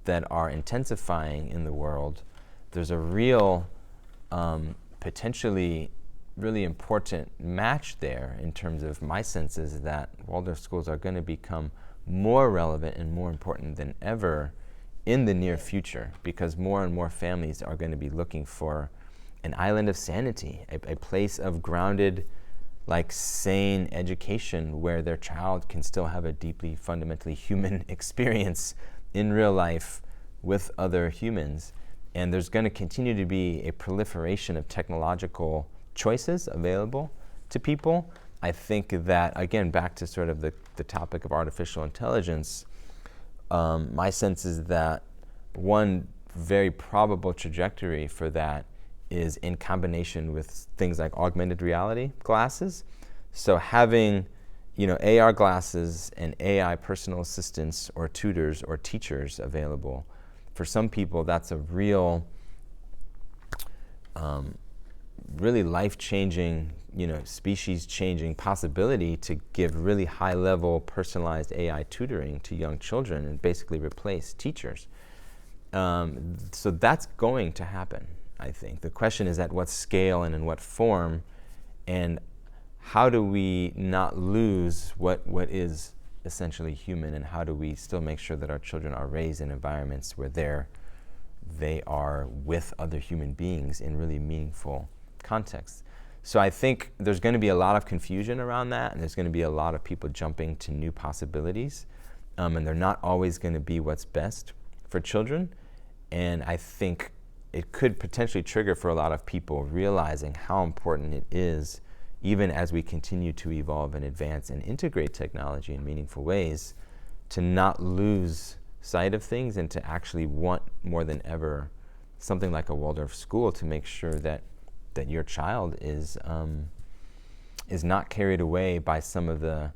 that are intensifying in the world, there's a real, potentially really important match there in terms of my sense is that Waldorf schools are going to become more relevant and more important than ever in the near future, because more and more families are going to be looking for an island of sanity, a place of grounded, like, sane education where their child can still have a deeply fundamentally human experience in real life with other humans. And there's going to continue to be a proliferation of technological choices available to people. I think that, again, back to sort of the topic of artificial intelligence, my sense is that one very probable trajectory for that is in combination with things like augmented reality glasses. So having, you know, AR glasses and AI personal assistants or tutors or teachers available. For some people, that's a real, really life-changing, you know, species-changing possibility to give really high-level personalized AI tutoring to young children and basically replace teachers. So that's going to happen, I think. The question is at what scale and in what form, and how do we not lose what is essentially human, and how do we still make sure that our children are raised in environments where they are with other human beings in really meaningful contexts. So I think there's going to be a lot of confusion around that, and there's going to be a lot of people jumping to new possibilities, and they're not always going to be what's best for children. And I think it could potentially trigger for a lot of people realizing how important it is, even as we continue to evolve and advance and integrate technology in meaningful ways, to not lose sight of things and to actually want more than ever something like a Waldorf school to make sure that your child is not carried away by some of the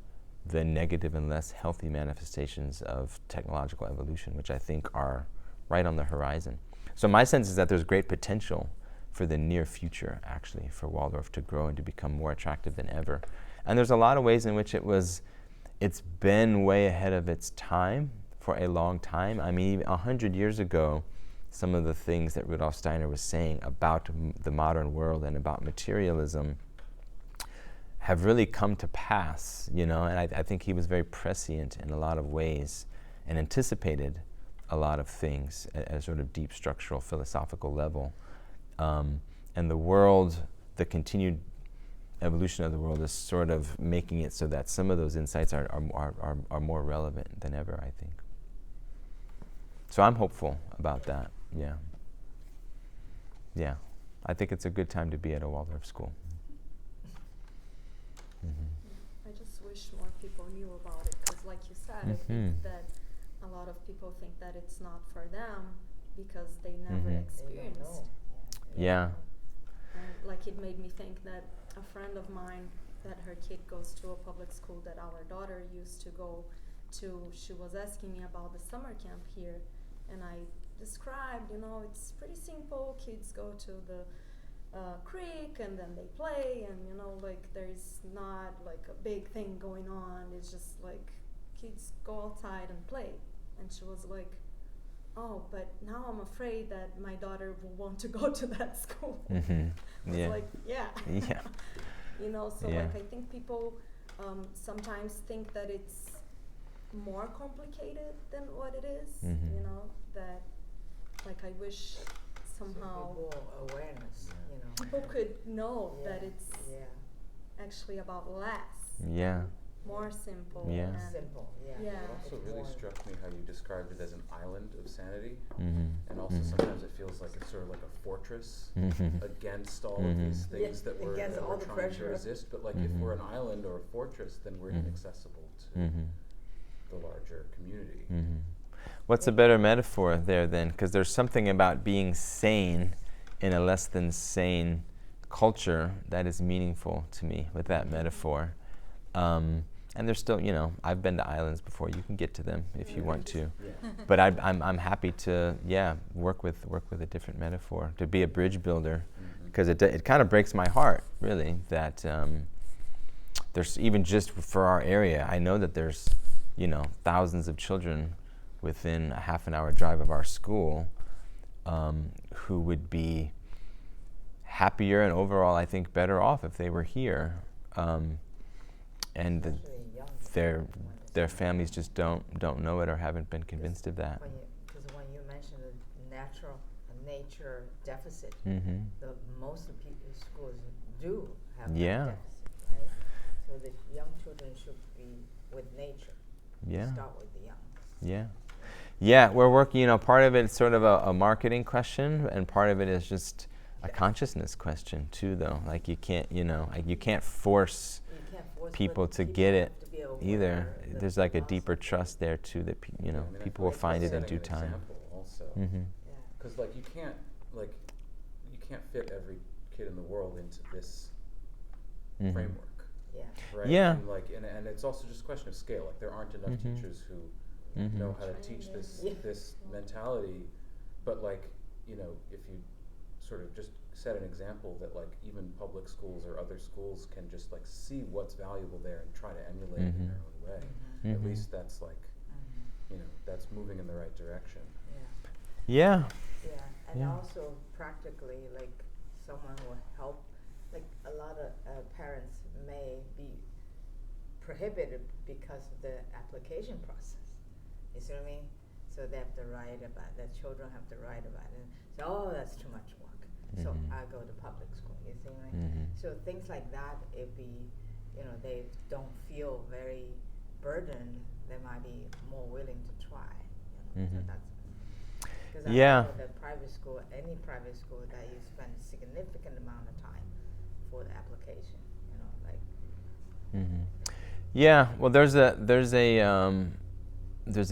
negative and less healthy manifestations of technological evolution, which I think are right on the horizon. So my sense is that there's great potential for the near future, actually, for Waldorf to grow and to become more attractive than ever. And there's a lot of ways in which it's been way ahead of its time for a long time. I mean, 100 years ago, some of the things that Rudolf Steiner was saying about the modern world and about materialism have really come to pass, and I think he was very prescient in a lot of ways and anticipated a lot of things at a sort of deep structural philosophical level. And the world, the continued evolution of the world is sort of making it so that some of those insights are more relevant than ever, I think. So I'm hopeful about that, yeah. Yeah, I think it's a good time to be at a Waldorf school. Mm-hmm. I just wish more people knew about it, because like you said, it's that a lot of people think that it's not for them because they never experienced. Yeah. And like it made me think that a friend of mine, that her kid goes to a public school that our daughter used to go to, she was asking me about the summer camp here, and I described, it's pretty simple. Kids go to the creek and then they play, and there's not like a big thing going on. It's just like kids go outside and play. And she was like, oh, but now I'm afraid that my daughter will want to go to that school. I was like, yeah. Yeah. So like I think people sometimes think that it's more complicated than what it is, that like I wish somehow awareness, people could know that it's actually about less. Yeah. More simple. Yeah. And simple, It also really struck me how you described it as an island of sanity, Mm-hmm. and also sometimes it feels like it's sort of like a fortress against all of these things that we're against all the trying pressure. to resist. But like if we're an island or a fortress, then we're inaccessible to the larger community. What's a better metaphor there then? Because there's something about being sane in a less than sane culture that is meaningful to me with that metaphor. And there's still, I've been to islands before. You can get to them if you want to. But I'm happy to, work with a different metaphor, to be a bridge builder, because it kind of breaks my heart, really, that there's even just for our area, I know that there's, thousands of children within a half an hour drive of our school who would be happier and overall, I think, better off if they were here. And their families just don't know it or haven't been convinced of that. Because when you mentioned the nature deficit, most of people's schools do have that deficit, right? So the young children should be with nature. Start with the young. Yeah, we're working, part of it is sort of a marketing question, and part of it is just a consciousness question too, though. Like you can't force people to get it either. There's like a deeper trust there too that people will find it in due time. Also, because like you can't fit every kid in the world into this framework. Right? Yeah. And it's also just a question of scale. Like there aren't enough teachers who know how to teach this mentality, but if you sort of just set an example that even public schools or other schools can just see what's valuable there and try to emulate it in their own way. At least that's that's moving in the right direction. And also practically, someone will help. A lot of parents may be prohibited because of the application process. You see what I mean? So they have to write about it. The children have to write about it. So, that's too much work. So I go to public school. You see what I mean? So things like that, if they don't feel very burdened, they might be more willing to try. So that's because I know that any private school, that you spend a significant amount of time for the application. Yeah, well, there's a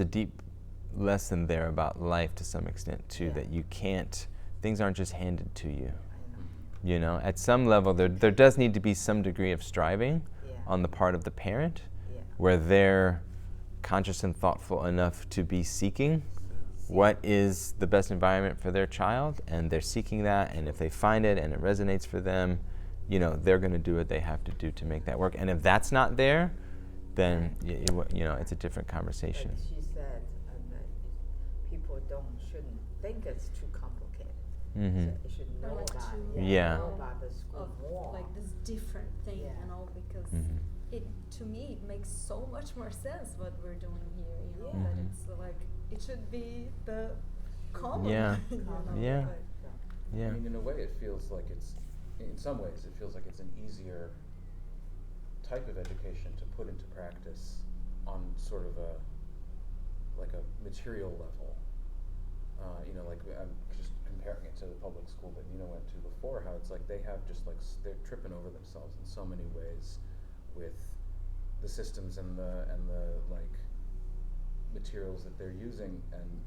deep lesson there about life to some extent too, that you can't things aren't just handed to you. I know. You know, at some level, there does need to be some degree of striving Yeah. on the part of the parent, Yeah. where they're conscious and thoughtful enough to be seeking what is the best environment for their child, and they're seeking that, and if they find it and it resonates for them, you know, they're going to do what they have to do to make that work. And if that's not there, then you know, it's a different conversation. Like she said, people shouldn't think it's too complicated. Mm-hmm. So they should know like about to- it. Yeah. Know about the school Of more. like this different thing, Yeah. you know, because Mhm. it, to me, it makes so much more sense what we're doing here, you know, Yeah. that Mhm. it's like, it should be the common. Yeah. you know, Yeah. but- Yeah. I mean, in a way, it feels like in some ways, it feels like it's an easier type of education to put into practice on sort of a material level. You know, like I'm just comparing it to the public school that Nina went to before, how it's like they have just like they're tripping over themselves in so many ways with the systems and the like materials that they're using, and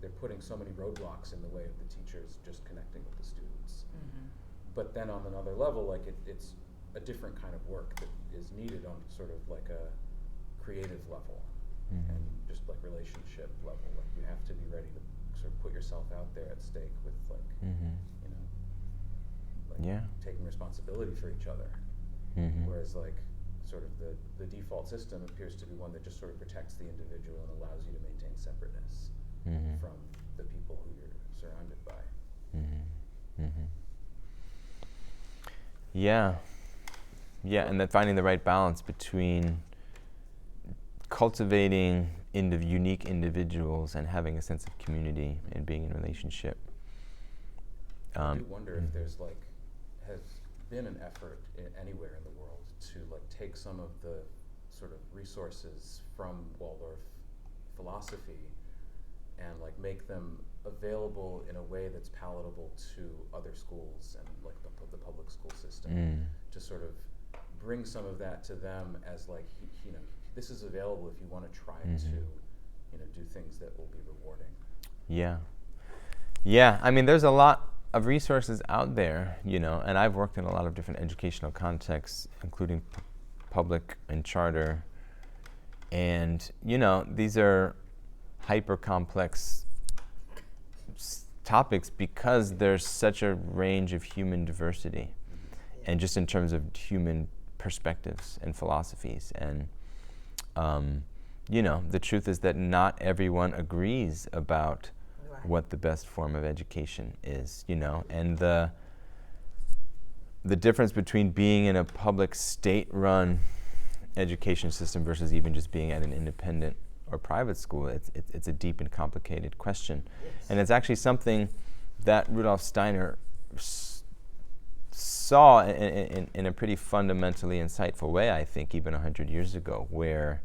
they're putting so many roadblocks in the way of the teachers just connecting with the students. Mhm. But then on another level, like it's a different kind of work that is needed on sort of like a creative level Mhm. and just like relationship level. Like you have to be ready to sort of put yourself out there at stake with like, Mhm. you know, like Yeah. taking responsibility for each other. Mhm. Whereas like sort of the default system appears to be one that just sort of protects the individual and allows you to maintain separateness Mhm. from the people who you're surrounded by. Mm-hmm. Mm-hmm. Yeah. Yeah, and then finding the right balance between cultivating unique individuals and having a sense of community and being in relationship. I do wonder if there's like, has been an effort anywhere in the world to like take some of the sort of resources from Waldorf philosophy and like make them available in a way that's palatable to other schools and like the public school system, to sort of bring some of that to them as like, you know, this is available if you want to try to, you know, do things that will be rewarding. Yeah. Yeah, I mean, there's a lot of resources out there, you know, and I've worked in a lot of different educational contexts, including public and charter. And, you know, these are hyper complex topics because there's such a range of human diversity, and just in terms of human perspectives and philosophies. And, you know, the truth is that not everyone agrees about Right. what the best form of education is, you know, and the difference between being in a public state-run education system versus even just being at an independent or private school, it's a deep and complicated question. Yes. And it's actually something that Rudolf Steiner saw in a pretty fundamentally insightful way, I think, even 100 years ago, where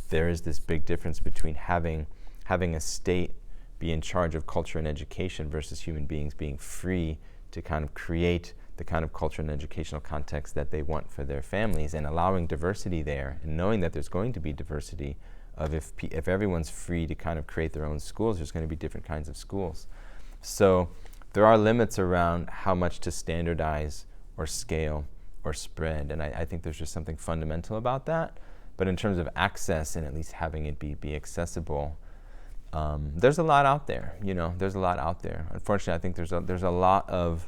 there is this big difference between having a state be in charge of culture and education versus human beings being free to kind of create the kind of culture and educational context that they want for their families, and allowing diversity there, and knowing that there's going to be diversity of if everyone's free to kind of create their own schools, there's going to be different kinds of schools. So there are limits around how much to standardize or scale or spread, and I think there's just something fundamental about that. But in terms of access and at least having it be accessible, there's a lot out there, you know, there's a lot out there. Unfortunately, I think there's a lot of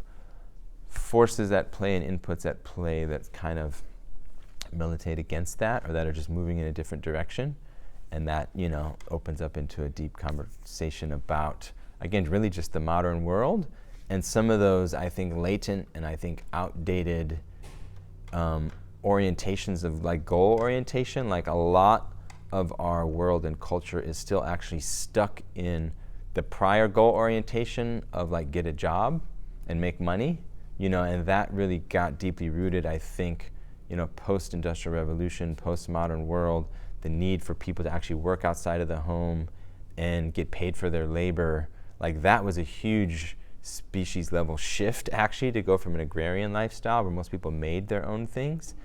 forces at play and inputs at play that kind of militate against that, or that are just moving in a different direction. And that, you know, opens up into a deep conversation about, again, really just the modern world, and some of those, I think, latent and I think outdated orientations of like goal orientation. Like a lot of our world and culture is still actually stuck in the prior goal orientation of like get a job and make money, you know, and that really got deeply rooted, I think, you know, post-industrial revolution, post-modern world, the need for people to actually work outside of the home and get paid for their labor. Like that was a huge species level shift actually, to go from an agrarian lifestyle where most people made their own things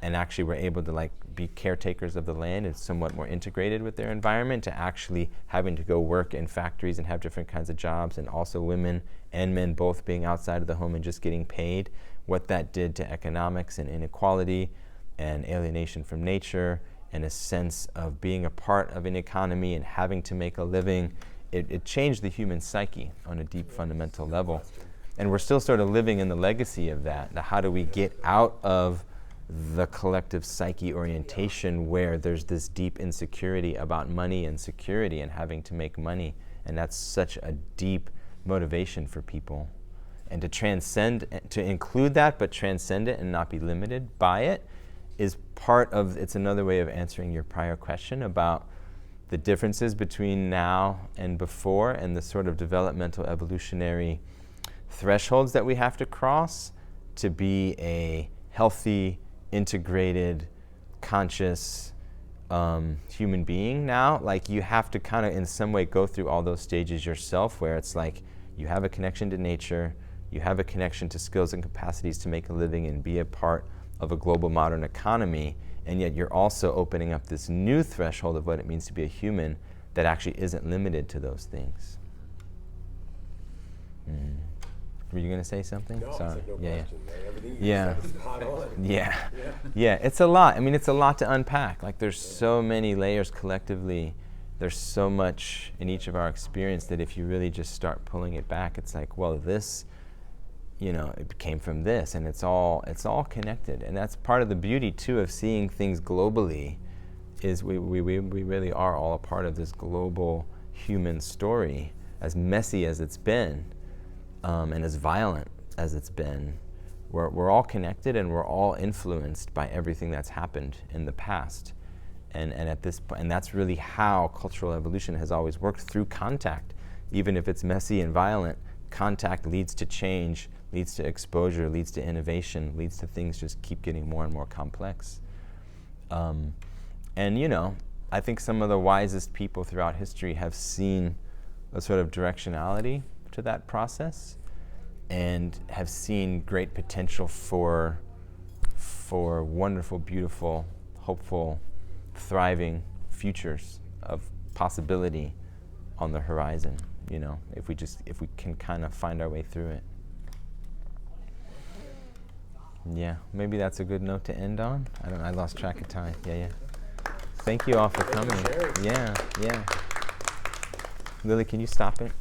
and actually were able to like be caretakers of the land and somewhat more integrated with their environment, to actually having to go work in factories and have different kinds of jobs, and also women and men both being outside of the home and just getting paid, what that did to economics and inequality and alienation from nature and a sense of being a part of an economy and having to make a living. It changed the human psyche on a deep fundamental level. And we're still sort of living in the legacy of that. Now, how do we get out of the collective psyche orientation where there's this deep insecurity about money and security and having to make money? And that's such a deep motivation for people. And to transcend, to include that, but transcend it and not be limited by it, is part of, it's another way of answering your prior question about the differences between now and before, and the sort of developmental evolutionary thresholds that we have to cross to be a healthy, integrated, conscious human being now. Like, you have to kind of in some way go through all those stages yourself, where it's like you have a connection to nature, you have a connection to skills and capacities to make a living and be a part of a global modern economy, and yet you're also opening up this new threshold of what it means to be a human that actually isn't limited to those things. Were you going to say something? No, Sorry. it's like no Yeah, question. Right? Everything you Yeah. said is spot on. Yeah. Yeah. Yeah, it's a lot. I mean, it's a lot to unpack. Like, there's so many layers collectively. There's so much in each of our experience that if you really just start pulling it back, it's like, well, this, you know, it came from this, and it's all connected. And that's part of the beauty too of seeing things globally, is we really are all a part of this global human story, as messy as it's been, and as violent as it's been. We're all connected, and we're all influenced by everything that's happened in the past. And at this point, and that's really how cultural evolution has always worked, through contact. Even if it's messy and violent, contact leads to change, leads to exposure, leads to innovation, leads to things just keep getting more and more complex. And you know, I think some of the wisest people throughout history have seen a sort of directionality to that process, and have seen great potential for wonderful, beautiful, hopeful, thriving futures of possibility on the horizon, you know, if we can kind of find our way through it. Yeah, maybe that's a good note to end on. I lost track of time. Yeah. Thank you all for coming. Yeah. Lily, can you stop it?